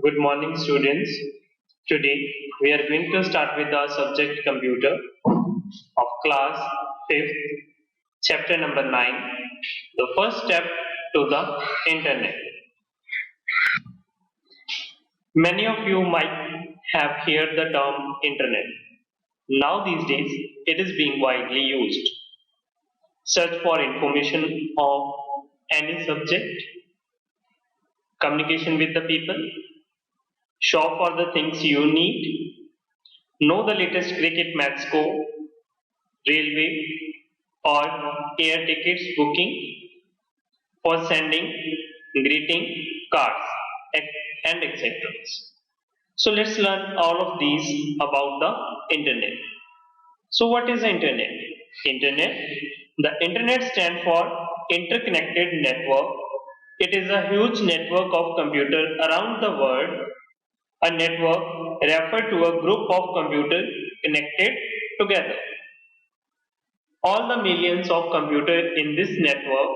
Good morning, students. Today we are going to start with the subject computer of class 5th, chapter number 9, the first step to the internet. Many of you might have heard the term internet. Now these days it is being widely used. Search for information of any subject, communication with the people, shop for the things you need, know the latest cricket match score, railway or air tickets booking, for sending greeting cards and etc. So let's learn all of these about the internet. So what is the internet? Internet. The internet stands for interconnected network. It is a huge network of computers around the world. A network refers to a group of computers connected together. All the millions of computers in this network,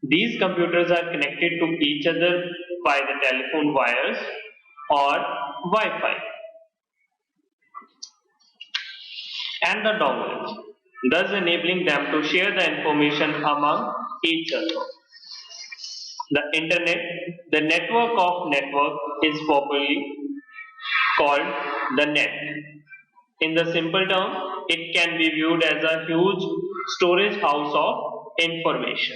these computers are connected to each other by the telephone wires or Wi-Fi and the dongles, thus enabling them to share the information among each other. The internet, the network of network, is popularly called the net. In the simple term, it can be viewed as a huge storage house of information.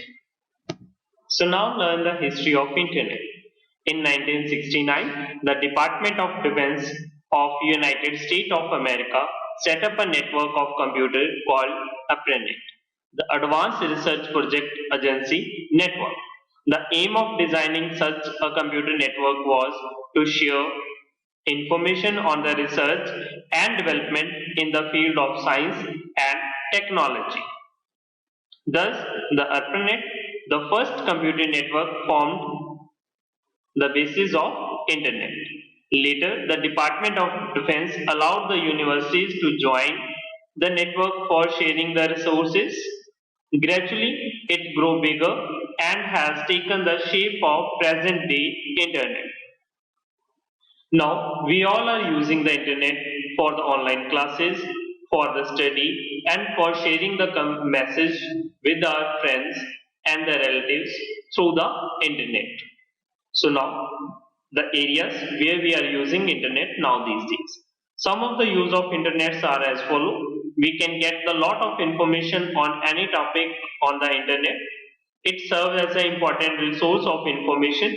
So now learn the history of internet. In 1969, the Department of Defense of United States of America set up a network of computers called appleine, the Advanced Research Project Agency Network. The aim of designing such a computer network was to share information on the research and development in the field of science and technology. Thus, the ARPANET, the first computer network, formed the basis of Internet. Later, the Department of Defense allowed the universities to join the network for sharing the resources. Gradually, it grew bigger and has taken the shape of present-day Internet. Now, we all are using the internet for the online classes, for the study, and for sharing the message with our friends and the relatives through the internet. So now, the areas where we are using internet now these days. Some of the use of internets are as follow. We can get a lot of information on any topic on the internet. It serves as an important resource of information.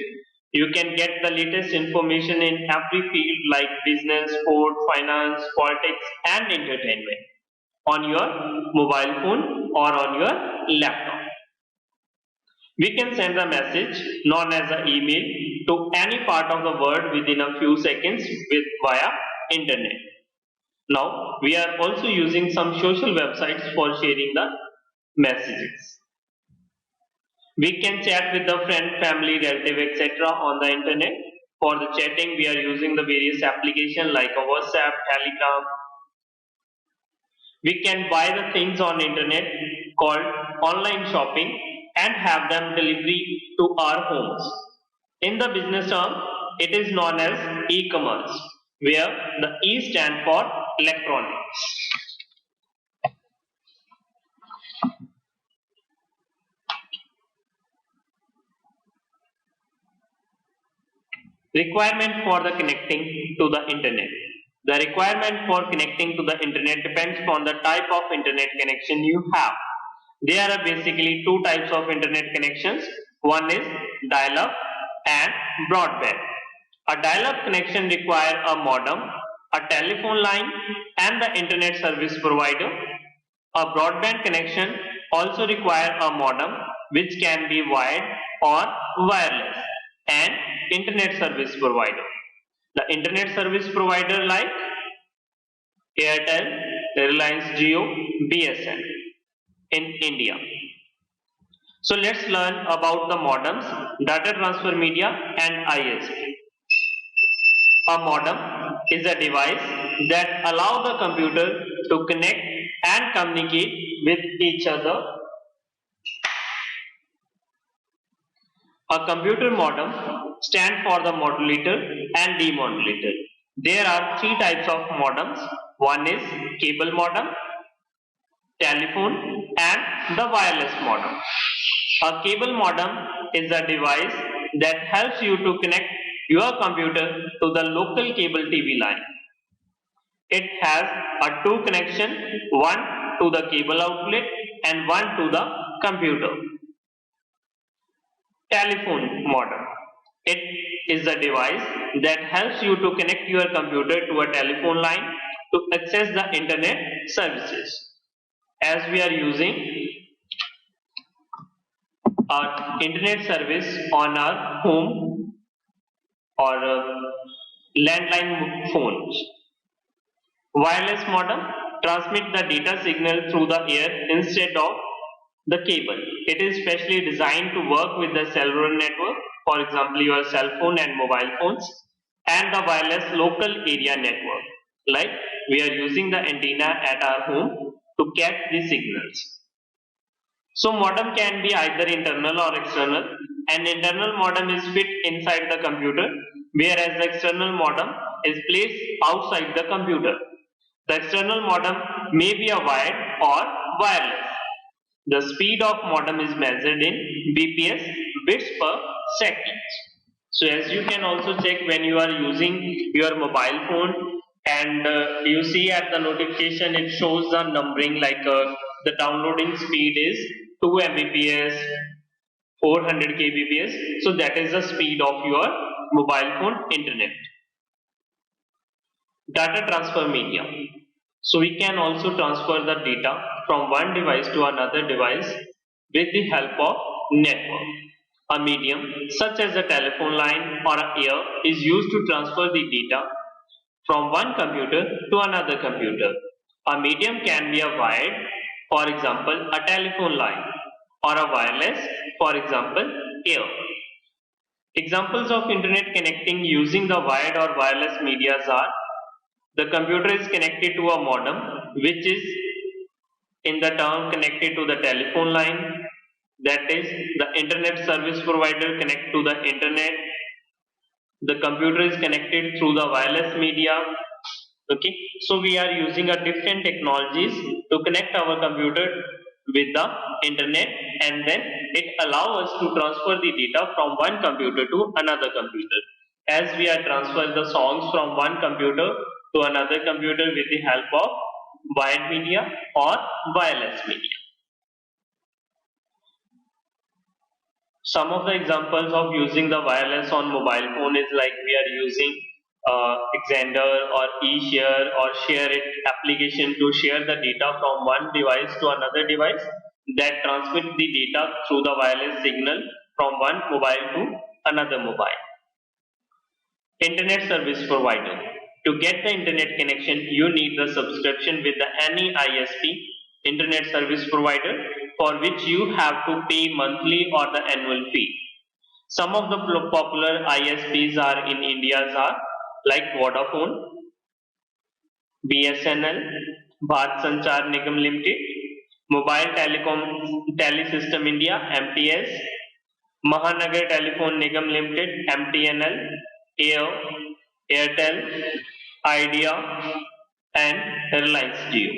You can get the latest information in every field like business, sport, finance, politics and entertainment on your mobile phone or on your laptop. We can send a message known as an email to any part of the world within a few seconds via internet. Now we are also using some social websites for sharing the messages. We can chat with the friend, family, relative, etc. on the internet. For the chatting, we are using the various applications like a WhatsApp, Telegram. We can buy the things on internet called online shopping and have them delivery to our homes. In the business term, it is known as e-commerce, where the E stands for electronics. Requirement for the connecting to the internet. The requirement for connecting to the internet depends on the type of internet connection you have. There are basically two types of internet connections. One is dial-up and broadband. A dial-up connection requires a modem, a telephone line and the internet service provider. A broadband connection also requires a modem which can be wired or wireless and internet service provider. The internet service provider like Airtel, Reliance Jio, BSN in India. So let's learn about the modems, data transfer media and icse. A modem is a device that allows the computer to connect and communicate with each other. A computer modem stands for the modulator and demodulator. There are three types of modems. One is cable modem, telephone, and the wireless modem. A cable modem is a device that helps you to connect your computer to the local cable TV line. It has a two connection, one to the cable outlet and one to the computer. Telephone modem. It is a device that helps you to connect your computer to a telephone line to access the internet services. As we are using our internet service on our home or landline phones. Wireless modem transmit the data signal through the air instead of the cable. It is specially designed to work with the cellular network, for example, your cell phone and mobile phones, and the wireless local area network. Like we are using the antenna at our home to catch the signals. So modem can be either internal or external. An internal modem is fit inside the computer, whereas the external modem is placed outside the computer. The external modem may be a wired or wireless. The speed of modem is measured in bps, bits per second. So as you can also check when you are using your mobile phone and you see at the notification it shows the numbering like the downloading speed is 2 mbps, 400 kbps. So that is the speed of your mobile phone internet. Data transfer medium. So we can also transfer the data from one device to another device with the help of network. A medium such as a telephone line or a air is used to transfer the data from one computer to another computer. A medium can be a wired, for example, a telephone line, or a wireless, for example, air. Examples of internet connecting using the wired or wireless medias are: the computer is connected to a modem, which is in the term connected to the telephone line. That is, the internet service provider connect to the internet. The computer is connected through the wireless media. Okay, so we are using a different technologies to connect our computer with the internet, and then it allows us to transfer the data from one computer to another computer. As we are transferring the songs from one computer to another computer with the help of wired media or wireless media. Some of the examples of using the wireless on mobile phone is like we are using Xander or eShare or Share It application to share the data from one device to another device that transmit the data through the wireless signal from one mobile to another mobile. Internet service provider. To get the internet connection, you need the subscription with the any ISP, internet service provider, for which you have to pay monthly or the annual fee. Some of the popular ISPs are in India are like Vodafone, BSNL, Bharat Sanchar Nigam Limited, Mobile Telecom Telesystem India (MTS), Mahanagar Telephone Nigam Limited (MTNL), Air, Airtel, Idea, and Reliance Jio.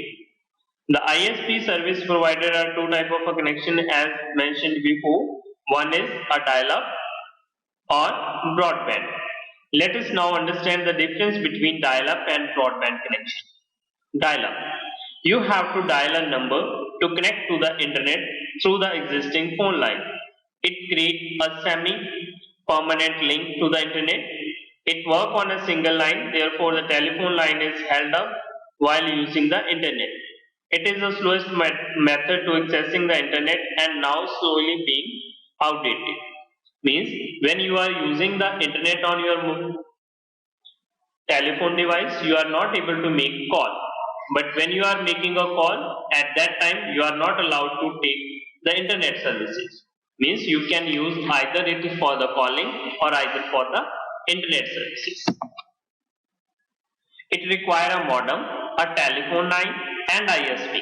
The ISP service provider are two type of a connection as mentioned before. One is a dial-up or broadband. Let us now understand the difference between dial-up and broadband connection. Dial-up. You have to dial a number to connect to the internet through the existing phone line. It creates a semi-permanent link to the internet. It works on a single line, therefore the telephone line is held up while using the internet. It is the slowest method to accessing the internet and now slowly being outdated. Means when you are using the internet on your telephone device, you are not able to make call. But when you are making a call, at that time you are not allowed to take the internet services. Means you can use either it for the calling or either for the internet services. It requires a modem, a telephone line, and ISP.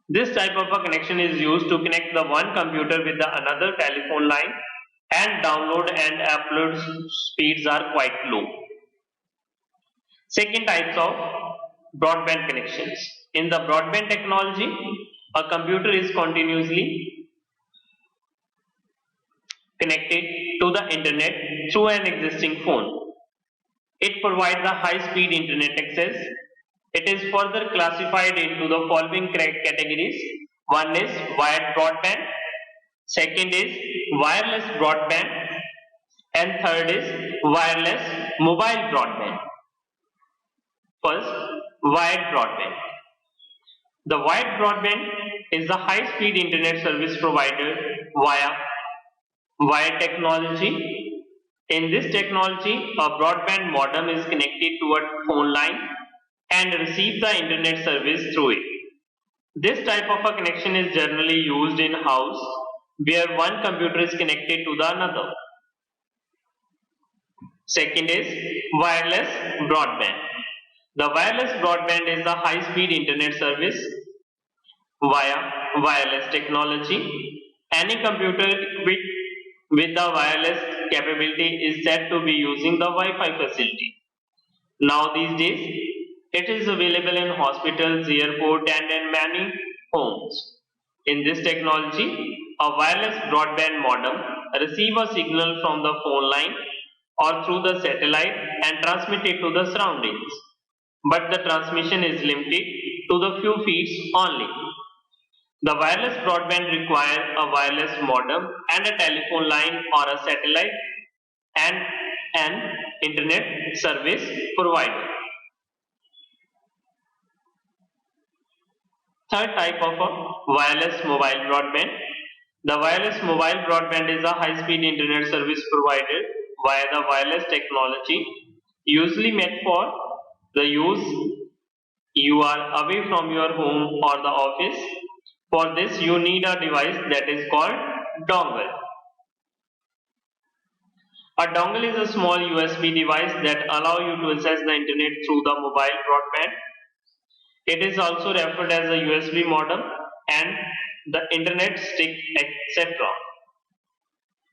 This type of a connection is used to connect the one computer with the another telephone line and download and upload speeds are quite low. Second types of broadband connections. In the broadband technology, a computer is continuously connected to the internet through an existing phone. It provides a high-speed internet access. It is further classified into the following categories. One is wired broadband, second is wireless broadband, and third is wireless mobile broadband. First, wired broadband. The wired broadband is the high-speed internet service provided via wired technology. In this technology, a broadband modem is connected to a phone line and receives the internet service through it. This type of a connection is generally used in house where one computer is connected to the another. Second is wireless broadband. The wireless broadband is the high-speed internet service via wireless technology. Any computer equipped with the wireless capability is said to be using the Wi-Fi facility. Now these days, it is available in hospitals, airports, and in many homes. In this technology, a wireless broadband modem receives a signal from the phone line or through the satellite and transmit it to the surroundings. But the transmission is limited to the few feet only. The wireless broadband requires a wireless modem and a telephone line or a satellite and an internet service provider. Third type of a wireless mobile broadband. The wireless mobile broadband is a high-speed internet service provided via the wireless technology, usually meant for the use you are away from your home or the office. For this, you need a device that is called dongle. A dongle is a small USB device that allows you to access the internet through the mobile broadband. It is also referred as a USB modem and the internet stick, etc.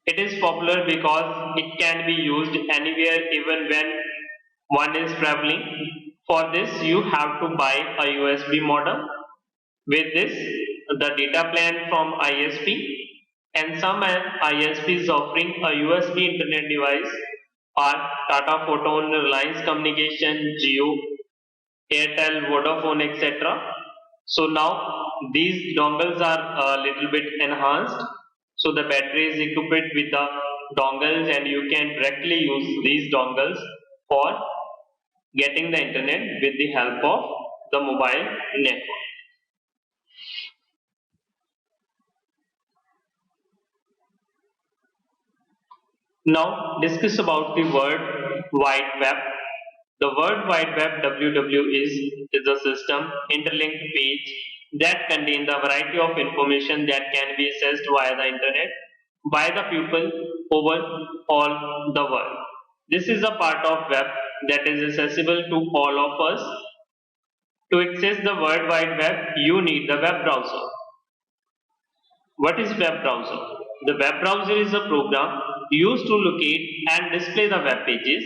It is popular because it can be used anywhere even when one is traveling. For this, you have to buy a USB modem. With this, the data plan from ISP and some ISPs offering a USB internet device are Tata Photon, Reliance Communication, Jio, Airtel, Vodafone, etc. So now these dongles are a little bit enhanced. So the battery is equipped with the dongles and you can directly use these dongles for getting the internet with the help of the mobile network. Now discuss about the World Wide Web. The World Wide Web (WW) is a system interlinked page that contains a variety of information that can be accessed via the internet by the people over all the world. This is a part of web that is accessible to all of us. To access the World Wide Web, you need the web browser. What is web browser? The web browser is a program used to locate and display the web pages.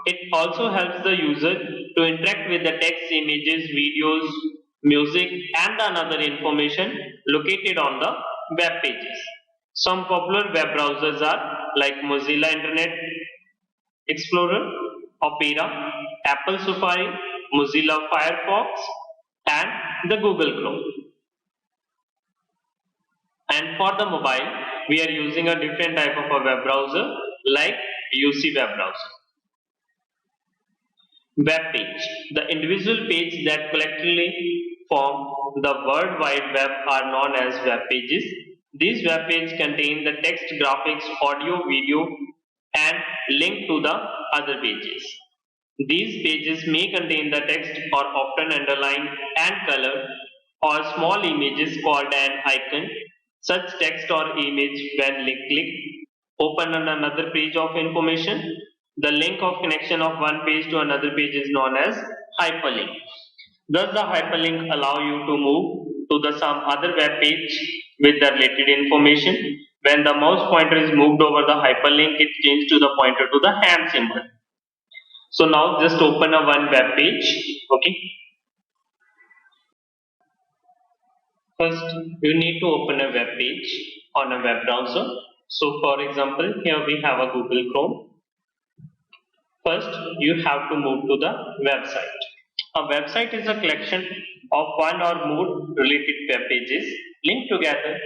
It also helps the user to interact with the text, images, videos, music, and another information located on the web pages. Some popular web browsers are like Mozilla Internet Explorer, Opera, Apple Safari, Mozilla Firefox, and the Google Chrome. And for the mobile, we are using a different type of a web browser like UC web browser. Web page. The individual page that collectively form the World Wide Web are known as web pages. These web pages contain the text, graphics, audio, video, and link to the other pages. These pages may contain the text or often underlined and colored or small images called an icon. Such text or image when clicked open on another page of information. The link of connection of one page to another page is known as hyperlink. Thus the hyperlink allow you to move to the some other web page with the related information. When the mouse pointer is moved over the hyperlink, it changes to the pointer to the hand symbol. So now just open a one web page. Okay. First, you need to open a web page on a web browser. So for example, here we have a Google Chrome. First, you have to move to the website. A website is a collection of one or more related web pages linked together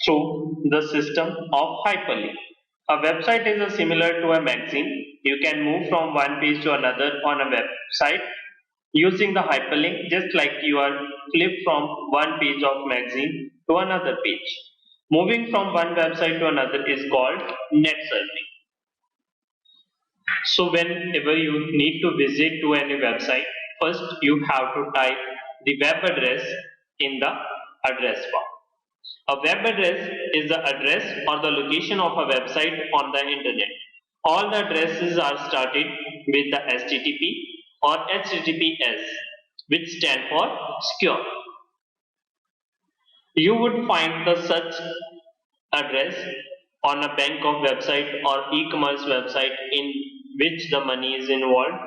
through the system of hyperlink. A website is similar to a magazine. You can move from one page to another on a website using the hyperlink, just like you are flipped from one page of magazine to another page. Moving from one website to another is called net surfing. So whenever you need to visit to any website, first you have to type the web address in the address bar. A web address is the address or the location of a website on the internet. All the addresses are started with the HTTP or HTTPS, which stand for secure. You would find the such address on a bank of website or e-commerce website in which the money is involved,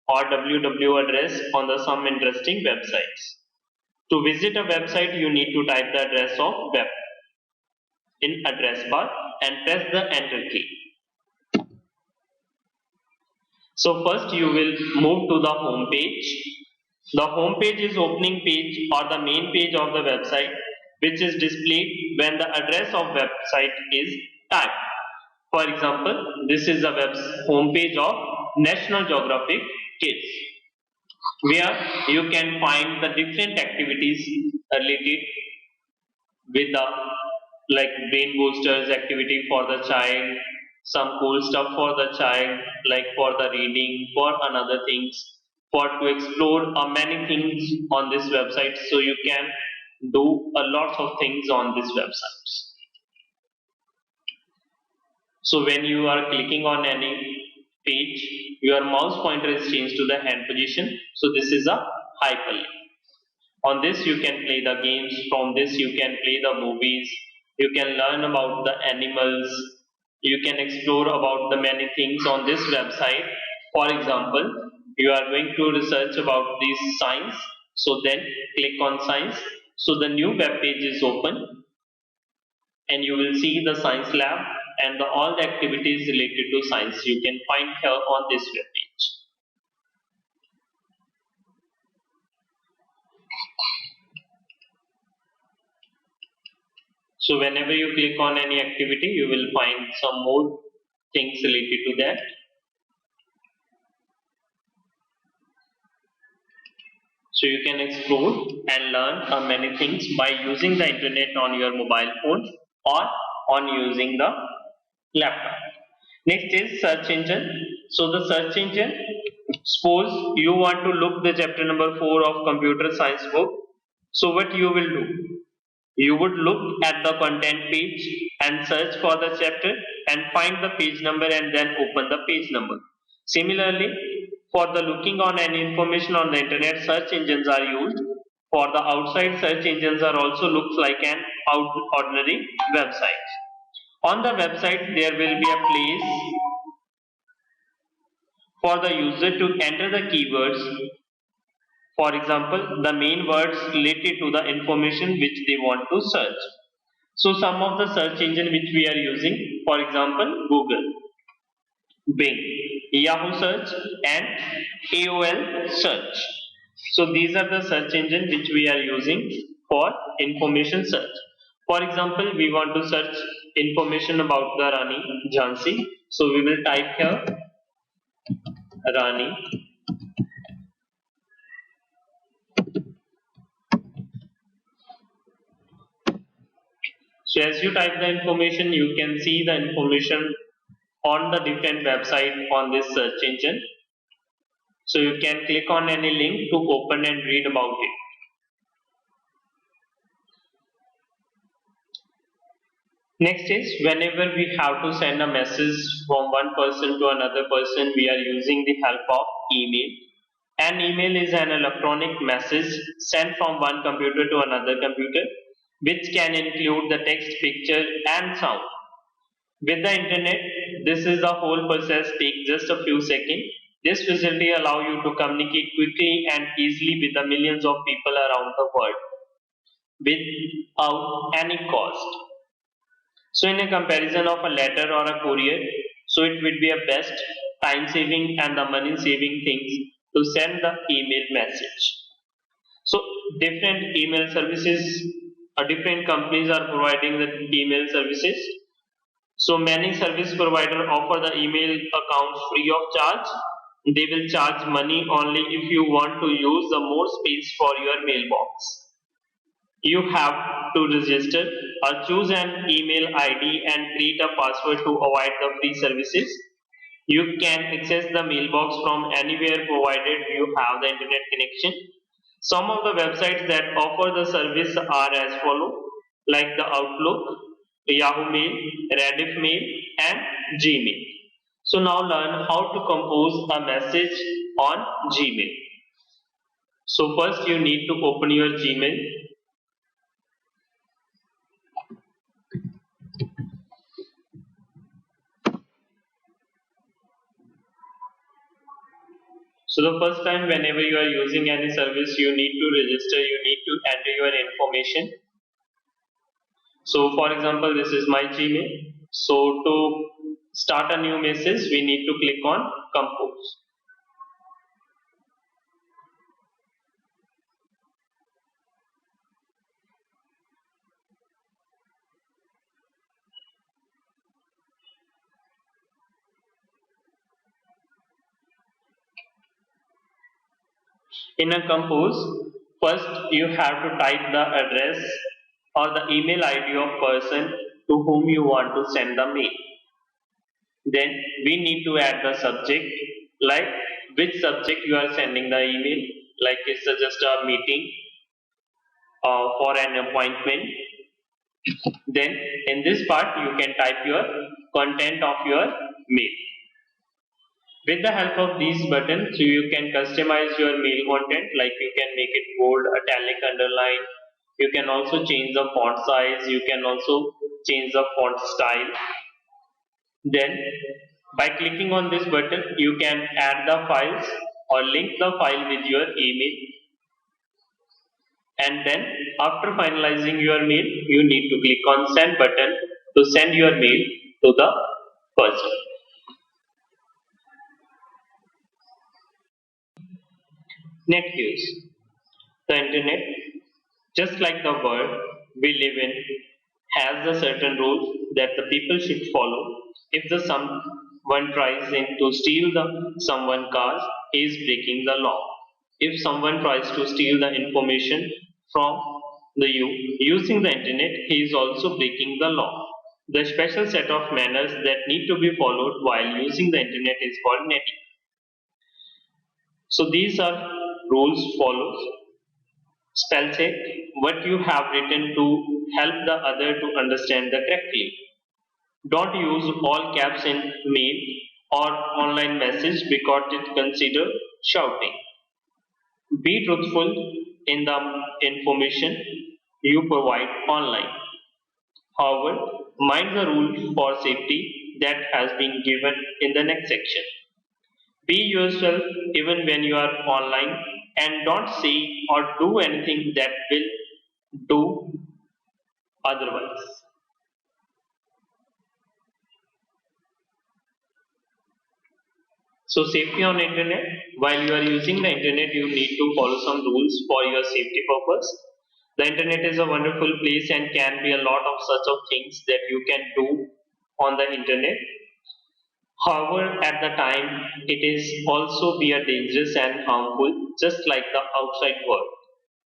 or www address on the some interesting websites. To visit a website, you need to type the address of web in address bar and press the enter key. So first you will move to the home page. The home page is opening page or the main page of the website, which is displayed when the address of website is typed. For example, this is the home page of National Geographic Kids, where you can find the different activities related with the like brain boosters activity for the child, some cool stuff for the child, like for the reading, for another things, for to explore many things on this website. So you can do a lot of things on this website. So when you are clicking on any page, your mouse pointer is changed to the hand position. So this is a hyperlink. On this you can play the games, from this you can play the movies, you can learn about the animals, you can explore about the many things on this website. For example, you are going to research about this science, so then click on science. So the new web page is open and you will see the science lab and all the activities related to science you can find here on this web page. So whenever you click on any activity, you will find some more things related to that. So you can explore and learn many things by using the internet on your mobile phone or on using the laptop. Next is search engine. So the search engine, suppose you want to look the chapter number 4 of computer science book. So what you will do? You would look at the content page and search for the chapter and find the page number and then open the page number. Similarly, for the looking on any information on the internet, search engines are used. For the outside, search engines are also looks like an ordinary website. On the website, there will be a place for the user to enter the keywords. For example, the main words related to the information which they want to search. So some of the search engine which we are using, for example, Google, Bing, Yahoo search and AOL search. So these are the search engine which we are using for information search. For example, we want to search information about the Rani Jhansi. So we will type here Rani So as you type the information, you can see the information on the different website on this search engine. So you can click on any link to open and read about it. Next is whenever we have to send a message from one person to another person, we are using the help of email. An email is an electronic message sent from one computer to another computer. which can include the text, picture and sound. With the internet, this is the whole process takes just a few seconds. This facility allows you to communicate quickly and easily with the millions of people around the world without any cost. So in a comparison of a letter or a courier, so it would be a best time saving and the money saving things to send the email message. So different email services, different companies are providing the email services. So many service providers offer the email accounts free of charge. They will charge money only if you want to use the more space for your mailbox. You have to register or choose an email ID and create a password to avoid the free services. You can access the mailbox from anywhere provided you have the internet connection. Some of the websites that offer the service are as follow, like the Outlook, Yahoo Mail, Rediff Mail, and Gmail. So now learn how to compose a message on Gmail. So first you need to open your Gmail. So the first time whenever you are using any service, you need to register, you need to enter your information. So for example, this is my Gmail. So to start a new message, we need to click on compose. In a compose, first you have to type the address or the email ID of person to whom you want to send the mail. Then we need to add the subject, like which subject you are sending the email, like it's just a meeting for an appointment. Then in this part you can type your content of your mail. With the help of these buttons, you can customize your mail content, like you can make it bold, italic, underline. You can also change the font size, you can also change the font style. Then by clicking on this button, you can add the files or link the file with your email. And then after finalizing your mail, you need to click on send button to send your mail to the person. Net use. The internet, just like the world we live in, has the certain rules that the people should follow. If the someone tries in to steal the someone cars, he is breaking the law. If someone tries to steal the information from the you using the internet, he is also breaking the law. The special set of manners that need to be followed while using the internet is called netting. So these are rules follows. Spell check what you have written to help the other to understand the correctly. Don't use all caps in mail or online message because it considered shouting. Be truthful in the information you provide online. However, mind the rule for safety that has been given in the next section. Be yourself even when you are online and don't say or do anything that will do otherwise. So safety on internet, while you are using the internet, you need to follow some rules for your safety purpose. The internet is a wonderful place and can be a lot of such of things that you can do on the internet. However, at the time, it is also be a dangerous and harmful, just like the outside world.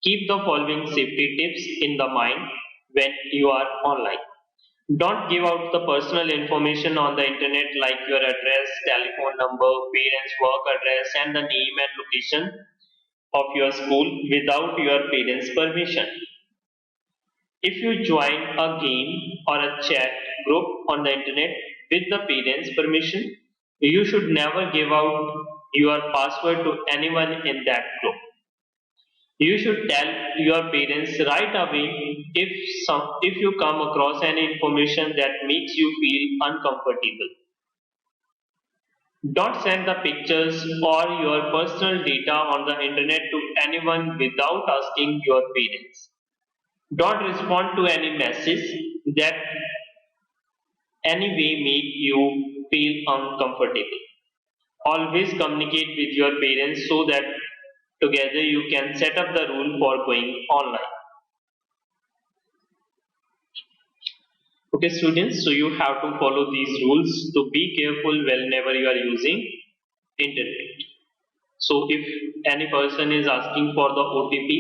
Keep the following safety tips in the mind when you are online. Don't give out the personal information on the internet like your address, telephone number, parents' work address, and the name and location of your school without your parents' permission. If you join a game or a chat group on the internet with the parents' permission, you should never give out your password to anyone in that group. You should tell your parents right away if you come across any information that makes you feel uncomfortable. Don't send the pictures or your personal data on the internet to anyone without asking your parents. Don't respond to any message that anyway make you feel uncomfortable. Always communicate with your parents so that together you can set up the rule for going online. Okay, students, so you have to follow these rules. So be careful whenever you are using internet. So if any person is asking for the OTP,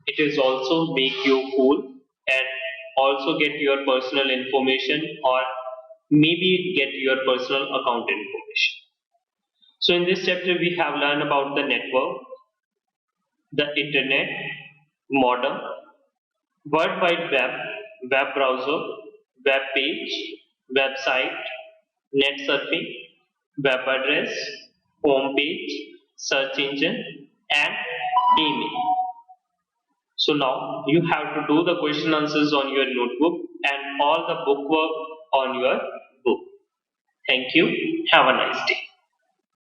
it is also make you fool and also get your personal information or maybe get your personal account information. So in this chapter we have learned about the network, the internet, modem, World Wide Web, web browser, web page, website, net surfing, web address, home page, search engine, and email. So now you have to do the question answers on your notebook and all the bookwork on your book. Thank you. Have a nice day.